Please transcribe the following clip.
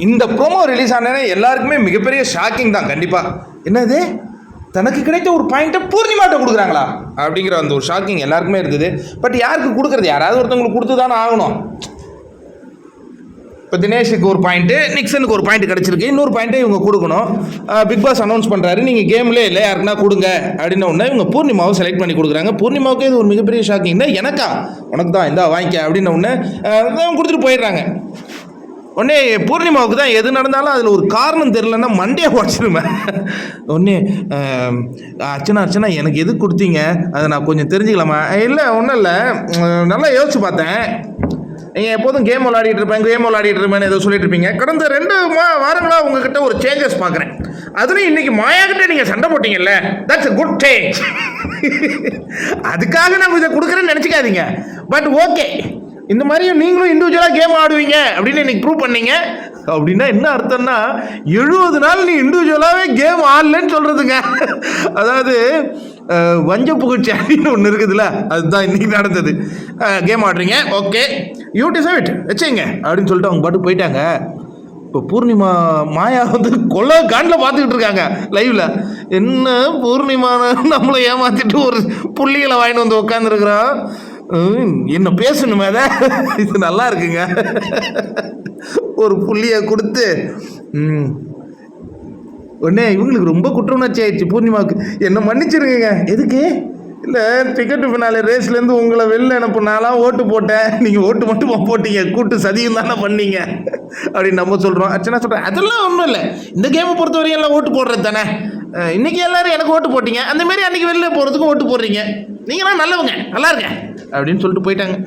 இந்த promo release ஆனே எல்லாருக்குமே மிகப்பெரிய ஷாக்கிங் தான். கண்டிப்பாக என்னது தனக்கு கிடைத்த ஒரு பாயிண்ட்டை பூர்ணிமாட்ட கொடுக்குறாங்களா அப்படிங்கிற அந்த ஒரு ஷாக்கிங் எல்லாருக்குமே இருந்தது. பட் யாருக்கு கொடுக்குறது, யாராவது ஒருத்தவங்களுக்கு கொடுத்து தானே ஆகணும். இப்போ தினேஷுக்கு ஒரு பாயிண்ட்டு, நிக்சனுக்கு ஒரு பாயிண்ட் கிடச்சிருக்கு, இன்னொரு பாயிண்ட்டை இவங்க கொடுக்கணும். பிக் பாஸ் அனௌன்ஸ் பண்ணுறாரு, நீங்கள் கேம்லேயே இல்லை யாருக்குன்னா கொடுங்க அப்படின்னு ஒன்று இவங்க பூர்ணிமாவை செலக்ட் பண்ணி கொடுக்குறாங்க. பூர்ணிமாவுக்கு இது ஒரு மிகப்பெரிய ஷாக்கிங் தான். எனக்கா உனக்கு தான் இந்தா வாங்கிக்க அப்படின்னு ஒன்று கொடுத்துட்டு போயிடுறாங்க. உடனே பூர்ணிமாவுக்கு தான் எது நடந்தாலும் அதில் ஒரு காரணம் தெரிலன்னா மண்டையை உடச்சிருவேன். உடனே அர்ச்சனா எனக்கு எது கொடுத்தீங்க அதை நான் கொஞ்சம் தெரிஞ்சுக்கலாமா? இல்லை ஒன்றும் இல்லை, நல்லா யோசிச்சு பார்த்தேன். நீங்கள் எப்போதும் கேம் விளையாடிட்டு இருப்பேன்னு ஏதோ சொல்லிட்டு இருப்பீங்க. கடந்த 2 வாரங்களாக உங்ககிட்ட ஒரு சேஞ்சஸ் பார்க்குறேன். அதுலேயும் இன்னைக்கு மாயாக்கிட்ட நீங்கள் சண்டை போட்டீங்கல்ல, தட்ஸ் a குட் சேஞ்ச். அதுக்காக நான் இதை கொடுக்குறேன்னு நினச்சிக்காதீங்க. பட் ஓகே, இந்த மாதிரியும் நீங்களும் இண்டிவிஜுவலாக கேம் ஆடுவீங்க அப்படின்னு இன்னைக்கு ப்ரூவ் பண்ணீங்க. அப்படின்னா என்ன அர்த்தம்னா 70 நாள் நீ இண்டிவிஜுவலாகவே கேம் ஆடலன்னு சொல்கிறதுங்க. அதாவது வஞ்ச புகழ்ச்சி அப்படின்னு ஒன்று இருக்குதுல்ல, அதுதான் இன்னைக்கு நடந்தது. கேம் ஆடுறீங்க, ஓகே யூ டிசைட் வச்சுங்க அப்படின்னு சொல்லிட்டு அவங்க பாட்டு போயிட்டாங்க. இப்போ பூர்ணிமா மாயா கொலை காண்டில் பார்த்துக்கிட்டு இருக்காங்க லைவ்ல. என்ன பூர்ணிமா நம்மளை ஏமாத்திட்டு ஒரு புள்ளிகளை வாங்கிட்டு வந்து உட்காந்துருக்குறான். என்ன பேசணுமே அதை, இது நல்லா இருக்குங்க. ஒரு புள்ளியை கொடுத்து உடனே இவங்களுக்கு ரொம்ப குற்ற உணர்ச்சி ஆயிடுச்சு பூர்ணிமாவுக்கு. என்ன மன்னிச்சிருங்க. எதுக்கு? இல்லை டிக்கெட்டு ஃபினாலே ரேஸ்லேருந்து உங்களை வெளில அனுப்புனாலாம் ஓட்டு போட்டேன், நீங்கள் ஓட்டு மட்டுமா போட்டீங்க, கூட்டு சதியும் தானே பண்ணீங்க அப்படின்னு நம்ம சொல்கிறோம். அர்ச்சனா சொல்கிறேன் அதெல்லாம் ஒன்றும் இல்லை, இந்த கேமை பொறுத்த வரையும் எல்லாம் ஓட்டு போடுறது தானே. இன்றைக்கி எல்லோரும் எனக்கு ஓட்டு போட்டீங்க, அந்தமாரி அன்றைக்கி வெளில போகிறதுக்கும் ஓட்டு போடுறீங்க, நீங்களாம் நல்லவங்க, நல்லா இருங்க அப்படின்னு சொல்லிட்டு போயிட்டாங்க.